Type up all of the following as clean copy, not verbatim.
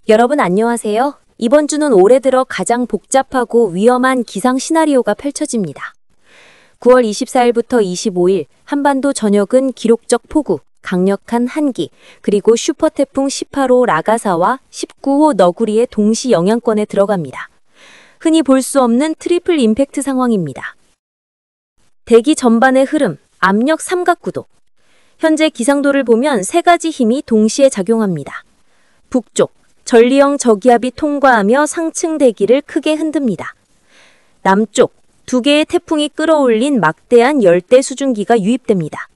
여러분 안녕하세요. 이번 주는 올해 들어 가장 복잡하고 위험한 기상 시나리오가 펼쳐집니다. 9월 24일부터 25일 한반도 전역은 기록적 폭우, 강력한 한기, 그리고 슈퍼태풍 18호 라가사와 19호 너구리의 동시 영향권에 들어갑니다. 흔히 볼 수 없는 트리플 임팩트 상황입니다. 대기 전반의 흐름, 압력 삼각구도. 현재 기상도를 보면 세 가지 힘이 동시에 작용합니다. 북쪽, 전리형 저기압이 통과하며 상층 대기를 크게 흔듭니다. 남쪽, 두 개의 태풍이 끌어올린 막대한 열대 수증기가 유입됩니다.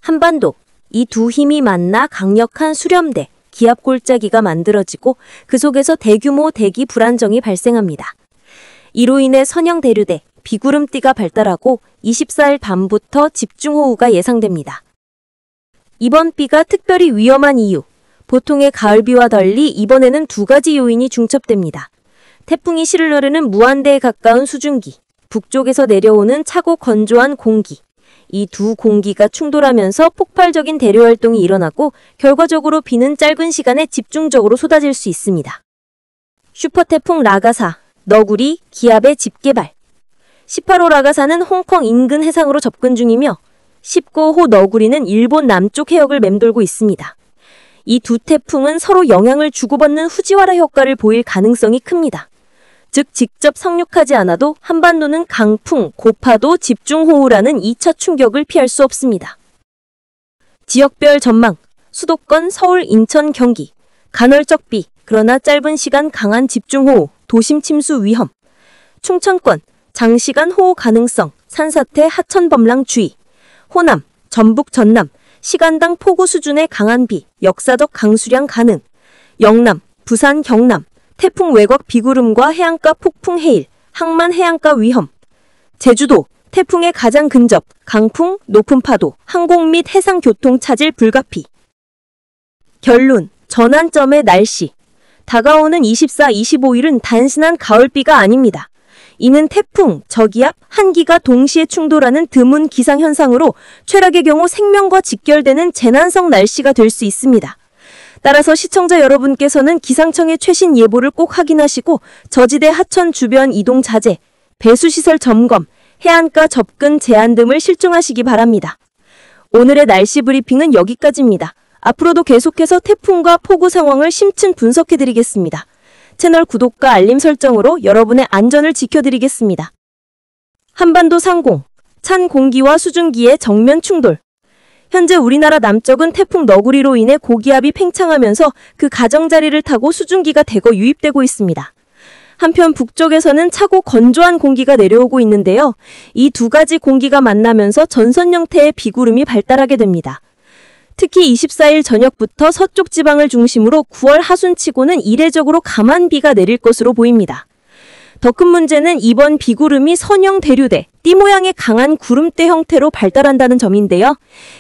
한반도, 이 두 힘이 만나 강력한 수렴대, 기압 골짜기가 만들어지고 그 속에서 대규모 대기 불안정이 발생합니다. 이로 인해 선형 대류대, 비구름띠가 발달하고 24일 밤부터 집중호우가 예상됩니다. 이번 비가 특별히 위험한 이유, 보통의 가을비와 달리 이번에는 두 가지 요인이 중첩됩니다. 태풍이 실을 흐르는 무한대에 가까운 수증기, 북쪽에서 내려오는 차고 건조한 공기, 이 두 공기가 충돌하면서 폭발적인 대류 활동이 일어나고 결과적으로 비는 짧은 시간에 집중적으로 쏟아질 수 있습니다. 슈퍼태풍 라가사, 너구리, 기압의 집계발. 18호 라가사는 홍콩 인근 해상으로 접근 중이며 19호 너구리는 일본 남쪽 해역을 맴돌고 있습니다. 이 두 태풍은 서로 영향을 주고받는 후지와라 효과를 보일 가능성이 큽니다. 즉 직접 상륙하지 않아도 한반도는 강풍, 고파도, 집중호우라는 2차 충격을 피할 수 없습니다. 지역별 전망, 수도권 서울, 인천, 경기, 간헐적 비, 그러나 짧은 시간 강한 집중호우, 도심 침수 위험, 충청권, 장시간 호우 가능성, 산사태, 하천 범람 주의, 호남, 전북, 전남, 시간당 폭우 수준의 강한 비, 역사적 강수량 가능, 영남, 부산, 경남, 태풍 외곽 비구름과 해안가 폭풍 해일, 항만 해안가 위험, 제주도, 태풍의 가장 근접, 강풍, 높은 파도, 항공 및 해상 교통 차질 불가피. 결론, 전환점의 날씨. 다가오는 24, 25일은 단순한 가을비가 아닙니다. 이는 태풍, 저기압, 한기가 동시에 충돌하는 드문 기상현상으로 최악의 경우 생명과 직결되는 재난성 날씨가 될 수 있습니다. 따라서 시청자 여러분께서는 기상청의 최신 예보를 꼭 확인하시고 저지대 하천 주변 이동 자제, 배수시설 점검, 해안가 접근 제한 등을 실종하시기 바랍니다. 오늘의 날씨 브리핑은 여기까지입니다. 앞으로도 계속해서 태풍과 폭우 상황을 심층 분석해드리겠습니다. 채널 구독과 알림 설정으로 여러분의 안전을 지켜드리겠습니다. 한반도 상공, 찬 공기와 수증기의 정면 충돌. 현재 우리나라 남쪽은 태풍 너구리로 인해 고기압이 팽창하면서 그 가장자리를 타고 수증기가 대거 유입되고 있습니다. 한편 북쪽에서는 차고 건조한 공기가 내려오고 있는데요. 이 두 가지 공기가 만나면서 전선 형태의 비구름이 발달하게 됩니다. 특히 24일 저녁부터 서쪽 지방을 중심으로 9월 하순치고는 이례적으로 강한 비가 내릴 것으로 보입니다. 더 큰 문제는 이번 비구름이 선형 대류대, 띠 모양의 강한 구름대 형태로 발달한다는 점인데요.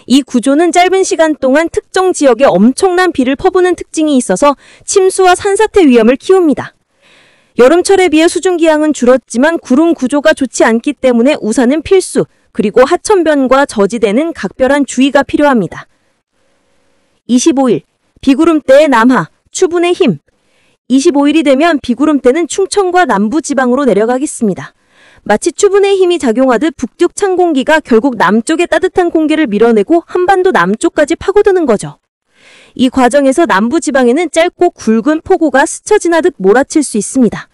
이 구조는 짧은 시간 동안 특정 지역에 엄청난 비를 퍼부는 특징이 있어서 침수와 산사태 위험을 키웁니다. 여름철에 비해 수증기양은 줄었지만 구름 구조가 좋지 않기 때문에 우산은 필수, 그리고 하천변과 저지대는 각별한 주의가 필요합니다. 25일, 비구름대의 남하, 추분의 힘. 25일이 되면 비구름대는 충청과 남부지방으로 내려가겠습니다. 마치 추분의 힘이 작용하듯 북쪽 찬 공기가 결국 남쪽의 따뜻한 공기를 밀어내고 한반도 남쪽까지 파고드는 거죠. 이 과정에서 남부지방에는 짧고 굵은 폭우가 스쳐 지나듯 몰아칠 수 있습니다.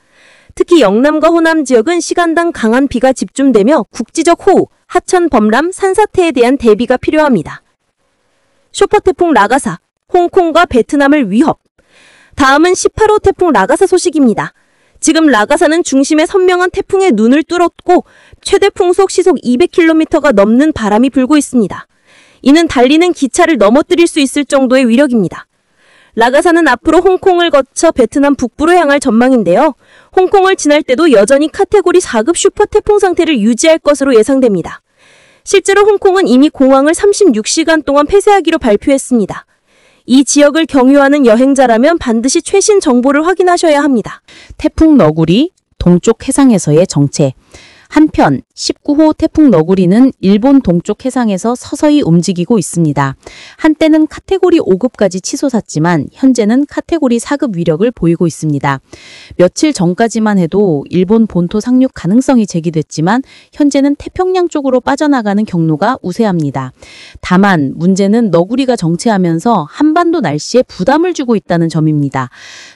특히 영남과 호남 지역은 시간당 강한 비가 집중되며 국지적 호우, 하천 범람, 산사태에 대한 대비가 필요합니다. 슈퍼태풍 라가사, 홍콩과 베트남을 위협. 다음은 18호 태풍 라가사 소식입니다. 지금 라가사는 중심에 선명한 태풍의 눈을 뚫었고 최대 풍속 시속 200km가 넘는 바람이 불고 있습니다. 이는 달리는 기차를 넘어뜨릴 수 있을 정도의 위력입니다. 라가사는 앞으로 홍콩을 거쳐 베트남 북부로 향할 전망인데요. 홍콩을 지날 때도 여전히 카테고리 4급 슈퍼태풍 상태를 유지할 것으로 예상됩니다. 실제로 홍콩은 이미 공항을 36시간 동안 폐쇄하기로 발표했습니다. 이 지역을 경유하는 여행자라면 반드시 최신 정보를 확인하셔야 합니다. 태풍 너구리, 동쪽 해상에서의 정체. 한편 19호 태풍 너구리는 일본 동쪽 해상에서 서서히 움직이고 있습니다. 한때는 카테고리 5급까지 치솟았지만 현재는 카테고리 4급 위력을 보이고 있습니다. 며칠 전까지만 해도 일본 본토 상륙 가능성이 제기됐지만 현재는 태평양 쪽으로 빠져나가는 경로가 우세합니다. 다만 문제는 너구리가 정체하면서 한반도 날씨에 부담을 주고 있다는 점입니다.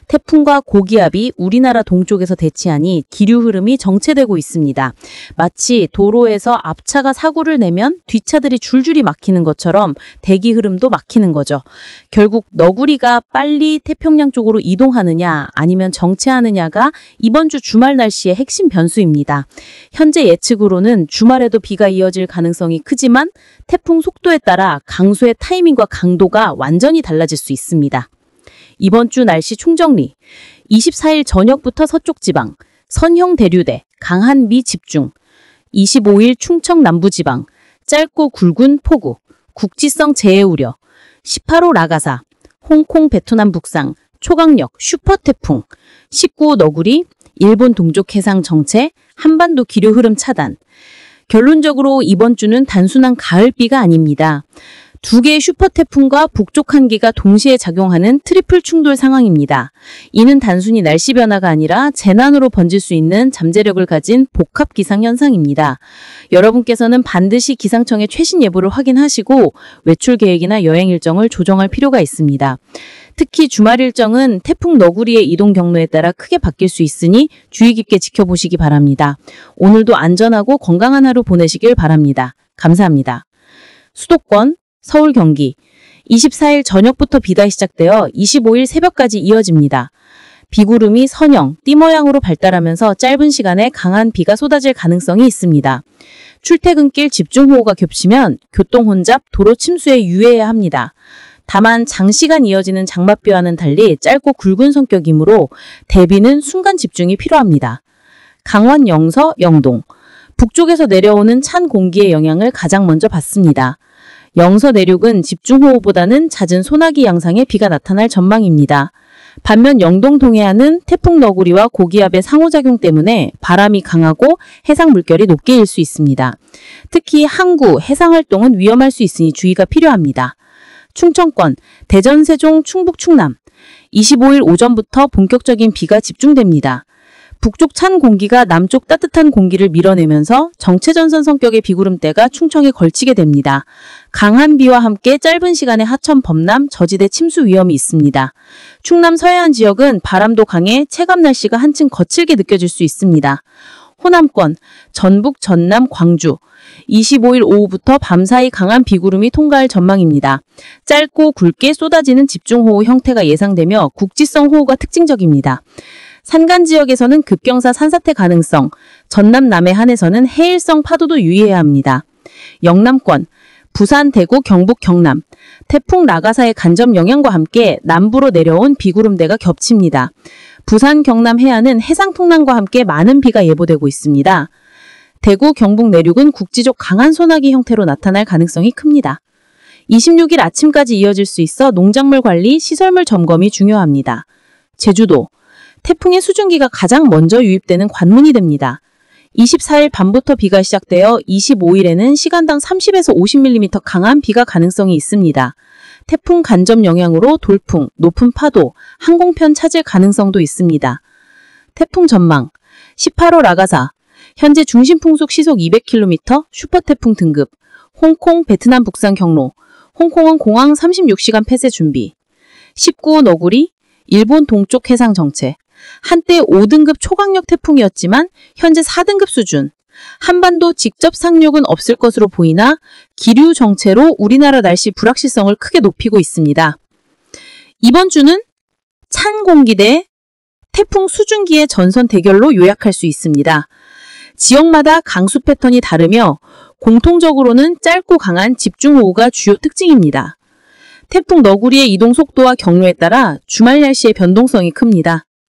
태풍과 고기압이 우리나라 동쪽에서 대치하니 기류 흐름이 정체되고 있습니다. 마치 도로에서 앞차가 사고를 내면 뒷차들이 줄줄이 막히는 것처럼 대기 흐름도 막히는 거죠. 결국 너구리가 빨리 태평양 쪽으로 이동하느냐 아니면 정체하느냐가 이번 주 주말 날씨의 핵심 변수입니다. 현재 예측으로는 주말에도 비가 이어질 가능성이 크지만 태풍 속도에 따라 강수의 타이밍과 강도가 완전히 달라질 수 있습니다. 이번 주 날씨 총정리. 24일 저녁부터 서쪽 지방, 선형 대류대, 강한 미 집중. 25일 충청 남부지방, 짧고 굵은 폭우, 국지성 재해 우려. 18호 라가사, 홍콩 베트남 북상, 초강력 슈퍼태풍. 19호 너구리, 일본 동쪽 해상 정체, 한반도 기류 흐름 차단. 결론적으로 이번 주는 단순한 가을비가 아닙니다. 두 개의 슈퍼태풍과 북쪽 한기가 동시에 작용하는 트리플 충돌 상황입니다. 이는 단순히 날씨 변화가 아니라 재난으로 번질 수 있는 잠재력을 가진 복합 기상 현상입니다. 여러분께서는 반드시 기상청의 최신 예보를 확인하시고 외출 계획이나 여행 일정을 조정할 필요가 있습니다. 특히 주말 일정은 태풍 너구리의 이동 경로에 따라 크게 바뀔 수 있으니 주의 깊게 지켜보시기 바랍니다. 오늘도 안전하고 건강한 하루 보내시길 바랍니다. 감사합니다. 수도권 서울, 경기 24일 저녁부터 비가 시작되어 25일 새벽까지 이어집니다. 비구름이 선형, 띠 모양으로 발달하면서 짧은 시간에 강한 비가 쏟아질 가능성이 있습니다. 출퇴근길 집중호우가 겹치면 교통 혼잡, 도로 침수에 유의해야 합니다. 다만 장시간 이어지는 장맛비와는 달리 짧고 굵은 성격이므로 대비는 순간 집중이 필요합니다. 강원 영서, 영동 북쪽에서 내려오는 찬 공기의 영향을 가장 먼저 받습니다. 영서 내륙은 집중호우보다는 잦은 소나기 양상의 비가 나타날 전망입니다. 반면 영동 동해안은 태풍 너구리와 고기압의 상호작용 때문에 바람이 강하고 해상 물결이 높게 일 수 있습니다. 특히 항구, 해상활동은 위험할 수 있으니 주의가 필요합니다. 충청권, 대전, 세종, 충북, 충남 25일 오전부터 본격적인 비가 집중됩니다. 북쪽 찬 공기가 남쪽 따뜻한 공기를 밀어내면서 정체전선 성격의 비구름대가 충청에 걸치게 됩니다. 강한 비와 함께 짧은 시간에 하천 범람, 저지대 침수 위험이 있습니다. 충남 서해안 지역은 바람도 강해 체감 날씨가 한층 거칠게 느껴질 수 있습니다. 호남권, 전북, 전남, 광주 25일 오후부터 밤사이 강한 비구름이 통과할 전망입니다. 짧고 굵게 쏟아지는 집중호우 형태가 예상되며 국지성 호우가 특징적입니다. 산간 지역에서는 급경사 산사태 가능성, 전남 남해 한에서는 해일성 파도도 유의해야 합니다. 영남권, 부산, 대구, 경북, 경남, 태풍 라가사의 간접 영향과 함께 남부로 내려온 비구름대가 겹칩니다. 부산, 경남 해안은 해상풍랑과 함께 많은 비가 예보되고 있습니다. 대구, 경북 내륙은 국지적 강한 소나기 형태로 나타날 가능성이 큽니다. 26일 아침까지 이어질 수 있어 농작물 관리, 시설물 점검이 중요합니다. 제주도, 태풍의 수증기가 가장 먼저 유입되는 관문이 됩니다. 24일 밤부터 비가 시작되어 25일에는 시간당 30에서 50mm 강한 비가 가능성이 있습니다. 태풍 간접 영향으로 돌풍, 높은 파도, 항공편 차질 가능성도 있습니다. 태풍 전망 18호 라가사 현재 중심 풍속 시속 200km, 슈퍼태풍 등급, 홍콩, 베트남 북상 경로, 홍콩은 공항 36시간 폐쇄 준비. 19호 너구리, 일본 동쪽 해상 정체. 한때 5등급 초강력 태풍이었지만 현재 4등급 수준. 한반도 직접 상륙은 없을 것으로 보이나 기류 정체로 우리나라 날씨 불확실성을 크게 높이고 있습니다. 이번 주는 찬 공기 대 태풍 수증기의 전선 대결로 요약할 수 있습니다. 지역마다 강수 패턴이 다르며 공통적으로는 짧고 강한 집중호우가 주요 특징입니다. 태풍 너구리의 이동 속도와 경로에 따라 주말 날씨의 변동성이 큽니다.